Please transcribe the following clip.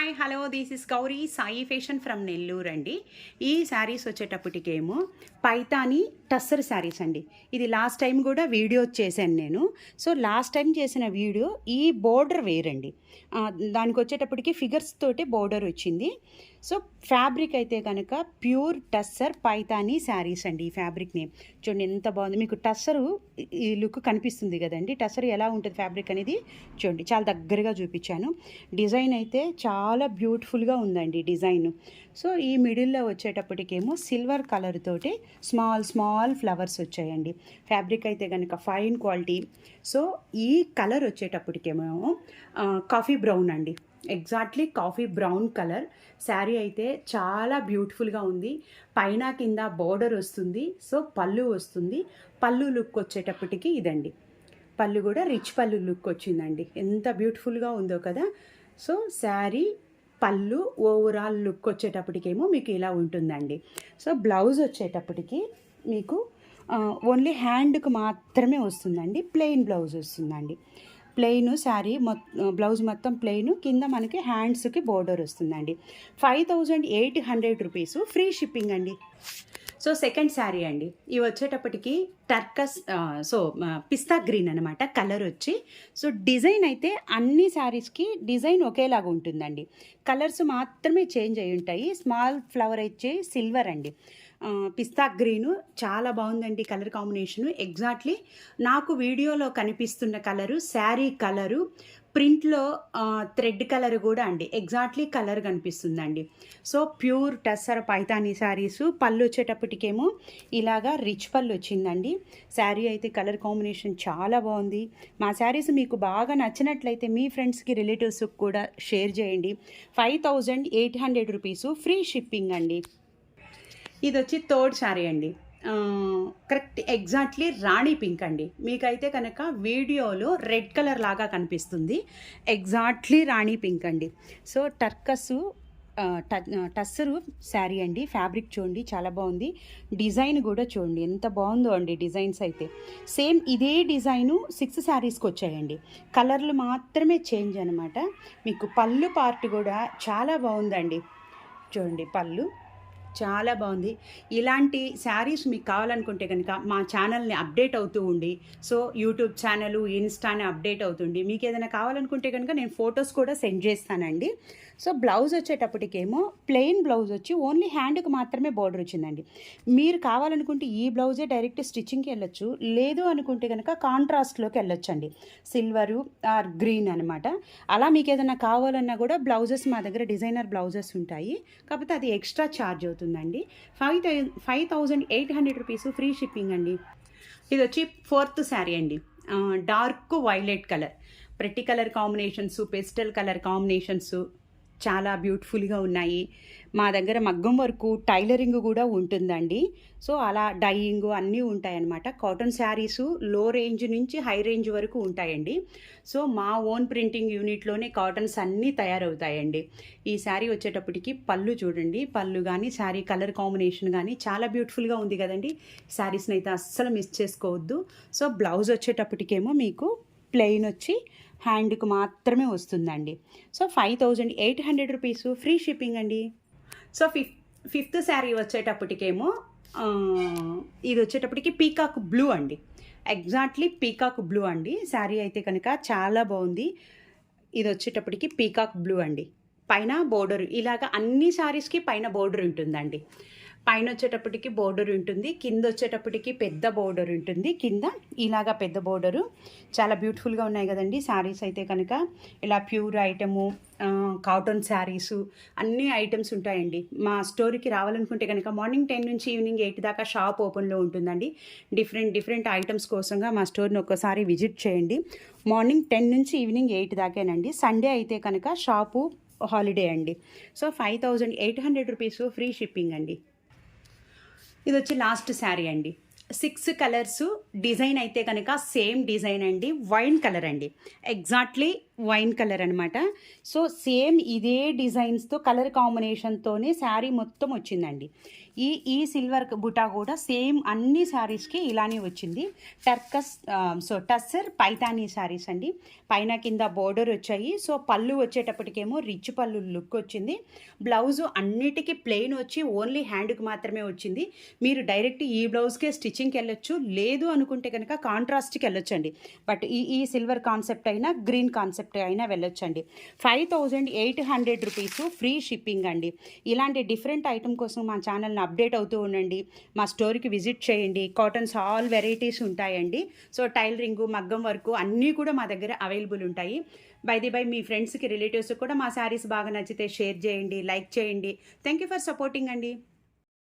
Hi hello this is Gauri Sai fashion from Nellore అండి. ఈ శారీస్ వచ్చేటప్పటికేమో పైతాని టస్సర్ శారీస్ అండి. ఇది లాస్ట్ టైం కూడా వీడియో చేశాను నేను. సో లాస్ట్ టైం చేసిన వీడియో ఈ బోర్డర్ వేరండి. దానికి వచ్చేటప్పటికి ఫిగర్స్ తోటి బోర్డర్ వచ్చింది. సో ఫ్యాబ్రిక్ అయితే కనుక ప్యూర్ టస్సర్ పైతాని శారీస్ అండి. ఈ ఫ్యాబ్రిక్ నేమ్ చూడండి ఎంత బాగుంది. మీకు టస్సరు ఈ లుక్ కనిపిస్తుంది కదండి. టస్సర్ ఎలా ఉంటుంది ఫ్యాబ్రిక్ అనేది చూడండి, చాలా దగ్గరగా చూపించాను. డిజైన్ అయితే చాలా బ్యూటిఫుల్గా ఉందండి డిజైన్. సో ఈ మిడిల్లో వచ్చేటప్పటికేమో సిల్వర్ కలర్ తోటి స్మాల్ స్మాల్ ఫ్లవర్స్ వచ్చాయండి. ఫ్యాబ్రిక్ అయితే కనుక ఫైన్ క్వాలిటీ. సో ఈ కలర్ వచ్చేటప్పటికేమో కాఫీ బ్రౌన్ అండి. Exactly coffee brown colour sari అయితే చాలా బ్యూటిఫుల్గా ఉంది. పైన కింద బోర్డర్ వస్తుంది. సో పళ్ళు వస్తుంది. పళ్ళు లుక్ వచ్చేటప్పటికి ఇదండి. పళ్ళు కూడా రిచ్ పళ్ళు లుక్ వచ్చిందండి. ఎంత బ్యూటిఫుల్గా ఉందో కదా. సో శారీ పళ్ళు ఓవరాల్ లుక్ వచ్చేటప్పటికేమో మీకు ఇలా ఉంటుందండి. సో బ్లౌజ్ వచ్చేటప్పటికి మీకు ఓన్లీ హ్యాండ్కి మాత్రమే వస్తుందండి. ప్లెయిన్ బ్లౌజ్ వస్తుందండి. ప్లెయిన్ శారీ బ్లౌజ్ మొత్తం ప్లెయిన్, కింద మనకి హ్యాండ్స్కి బోర్డర్ వస్తుందండి. 5800 రూపీస్, ఫ్రీ షిప్పింగ్ అండి. సో సెకండ్ శారీ అండి. ఇవి వచ్చేటప్పటికి టర్కస్ పిస్తా గ్రీన్ అనమాట కలర్ వచ్చి. సో డిజైన్ అయితే అన్ని శారీస్కి డిజైన్ ఒకేలాగా ఉంటుందండి. కలర్స్ మాత్రమే చేంజ్ అయి ఉంటాయి. స్మాల్ ఫ్లవర్ వచ్చి సిల్వర్ అండి. పిస్తా గ్రీను చాలా బాగుందండి కలర్ కాంబినేషను. ఎగ్జాక్ట్లీ నాకు వీడియోలో కనిపిస్తున్న కలరు శారీ కలరు, ప్రింట్లో థ్రెడ్ కలర్ కూడా అండి ఎగ్జాక్ట్లీ కలర్ కనిపిస్తుందండి. So pure tussar Paithani saris. పళ్ళు వచ్చేటప్పటికేమో ఇలాగా రిచ్ పళ్ళు వచ్చిందండి. శారీ అయితే కలర్ కాంబినేషన్ చాలా బాగుంది. మా శారీస్ మీకు బాగా నచ్చినట్లయితే మీ ఫ్రెండ్స్కి రిలేటివ్స్కి కూడా షేర్ చేయండి. 5800 రూపీసు, ఫ్రీ షిప్పింగ్ అండి. ఇది వచ్చి థర్డ్ శారీ అండి. కరెక్ట్ ఎగ్జాక్ట్లీ రాణి పింక్ అండి. మీకైతే కనుక వీడియోలో రెడ్ కలర్ లాగా కనిపిస్తుంది. ఎగ్జాక్ట్లీ రాణి పింక్ అండి. సో టస్సరు శారీ అండి. ఫ్యాబ్రిక్ చూడండి చాలా బాగుంది. డిజైన్ కూడా చూడండి ఎంత బాగుందో అండి. డిజైన్స్ అయితే సేమ్ ఇదే డిజైను 6 శారీస్కి వచ్చాయండి. కలర్లు మాత్రమే చేంజ్ అనమాట. మీకు పళ్ళు పార్ట్ కూడా చాలా బాగుందండి. చూడండి పళ్ళు చాలా బాగుంది. ఇలాంటి శారీస్ మీకు కావాలనుకుంటే కనుక మా ఛానల్ని అప్డేట్ అవుతూ ఉండి, సో యూట్యూబ్ ఛానల్ ఇన్స్టాని అప్డేట్ అవుతుంది. మీకు ఏదైనా కావాలనుకుంటే కనుక నేను ఫొటోస్ కూడా సెండ్ చేస్తానండి. సో బ్లౌజ్ వచ్చేటప్పటికేమో ప్లెయిన్ బ్లౌజ్ వచ్చి ఓన్లీ హ్యాండ్కి మాత్రమే బోర్డర్ వచ్చిందండి. మీరు కావాలనుకుంటే ఈ బ్లౌజే డైరెక్ట్ స్టిచ్చింగ్కి వెళ్ళొచ్చు. లేదు అనుకుంటే కనుక కాంట్రాస్ట్లోకి వెళ్ళొచ్చండి. సిల్వరు ఆర్ గ్రీన్ అనమాట. అలా మీకు ఏదైనా కావాలన్నా కూడా బ్లౌజెస్ మా దగ్గర డిజైనర్ బ్లౌజెస్ ఉంటాయి. కాకపోతే అది ఎక్స్ట్రా ఛార్జ్ అవుతుందండి. 5800 రూపీస్, ఫ్రీ షిప్పింగ్ అండి. ఇది వచ్చి ఫోర్త్ శారీ అండి. డార్క్ వైలెట్ కలర్, ప్రతి colour combinations, pastel colour combinations చాలా బ్యూటిఫుల్గా ఉన్నాయి. మా దగ్గర మగ్గం వరకు టైలరింగ్ కూడా ఉంటుందండి. సో అలా డైయింగ్ అన్నీ ఉంటాయన్నమాట. కాటన్ శారీసు లో రేంజ్ నుంచి హై రేంజ్ వరకు ఉంటాయండి. సో మా ఓన్ ప్రింటింగ్ యూనిట్లోనే కాటన్స్ అన్నీ తయారవుతాయండి. ఈ శారీ వచ్చేటప్పటికి పళ్ళు చూడండి. పళ్ళు కానీ శారీ కలర్ కాంబినేషన్ కానీ చాలా బ్యూటిఫుల్గా ఉంది కదండి. శారీస్ని అయితే అస్సలు మిస్ చేసుకోవద్దు. సో బ్లౌజ్ వచ్చేటప్పటికేమో మీకు ప్లెయిన్ వచ్చి హ్యాండ్కి మాత్రమే వస్తుందండి. సో 5800 రూపీస్, ఫ్రీ షిప్పింగ్ అండి. సో ఫిఫ్త్ శారీ వచ్చేటప్పటికేమో ఇది వచ్చేటప్పటికి పీకాక్ బ్లూ అండి. ఎగ్జాక్ట్లీ పీకాక్ బ్లూ అండి. శారీ అయితే కనుక చాలా బాగుంది. ఇది వచ్చేటప్పటికి పీకాక్ బ్లూ అండి. పైన బోర్డర్ ఇలాగ అన్ని శారీస్కి పైన బోర్డర్ ఉంటుందండి. పైన వచ్చేటప్పటికి బోర్డర్ ఉంటుంది, కింద వచ్చేటప్పటికి పెద్ద బోర్డర్ ఉంటుంది. కింద ఇలాగా పెద్ద బోర్డరు చాలా బ్యూటిఫుల్గా ఉన్నాయి కదండి. శారీస్ అయితే కనుక ఇలా ప్యూర్ ఐటము, కాటన్ శారీసు అన్ని ఐటమ్స్ ఉంటాయండి. మా స్టోర్కి రావాలనుకుంటే కనుక మార్నింగ్ 10 నుంచి ఈవినింగ్ 8 దాకా షాప్ ఓపెన్లో ఉంటుందండి. డిఫరెంట్ ఐటమ్స్ కోసంగా మా స్టోర్ని ఒక్కసారి విజిట్ చేయండి. మార్నింగ్ 10 నుంచి ఈవినింగ్ 8 దాకేనండి. సండే అయితే కనుక షాపు హాలిడే అండి. సో 5800 రూపీస్, ఫ్రీ షిప్పింగ్ అండి. ఇది వచ్చి లాస్ట్ శారీ అండి. 6 కలర్స్. డిజైన్ అయితే కనుక సేమ్ డిజైన్ అండి. వైన్ కలర్ అండి. ఎగ్జాక్ట్లీ వైన్ కలర్ అనమాట. సో సేమ్ ఇదే డిజైన్స్తో కలర్ కాంబినేషన్తోనే శారీ మొత్తం వచ్చిందండి. ఈ సిల్వర్ బుటా కూడా సేమ్ అన్ని శారీస్కి ఇలానే వచ్చింది. టస్సర్ పైతానీ శారీస్ అండి. పైన కింద బోర్డర్ వచ్చాయి. సో పళ్ళు వచ్చేటప్పటికేమో రిచ్ పళ్ళు లుక్ వచ్చింది. బ్లౌజు అన్నిటికీ ప్లెయిన్ వచ్చి ఓన్లీ హ్యాండ్కి మాత్రమే వచ్చింది. మీరు డైరెక్ట్ ఈ బ్లౌజ్కే స్టిచ్చింగ్కి వెళ్ళొచ్చు, లేదు అనుకుంటే కనుక కాంట్రాస్ట్కి వెళ్ళొచ్చండి. బట్ ఈ సిల్వర్ కాన్సెప్ట్ అయినా గ్రీన్ కాన్సెప్ట్ అయినా వెళ్ళొచ్చండి. 5800 రూపీస్ ఫ్రీ షిప్పింగ్ అండి. ఇలాంటి డిఫరెంట్ ఐటమ్ కోసం మా ఛానల్ని అప్డేట్ అవుతూ ఉండండి. మా స్టోర్కి విజిట్ చేయండి. కాటన్స్ ఆల్ వెరైటీస్ ఉంటాయండి. సో టైలరింగ్, మగ్గం వర్క్ అన్నీ కూడా మా దగ్గర అవైలబుల్ ఉంటాయి. బై మీ ఫ్రెండ్స్కి, రిలేటివ్స్కి కూడా మా శారీస్ బాగా నచ్చితే షేర్ చేయండి, లైక్ చేయండి. థ్యాంక్ యూ ఫర్ సపోర్టింగ్ అండి.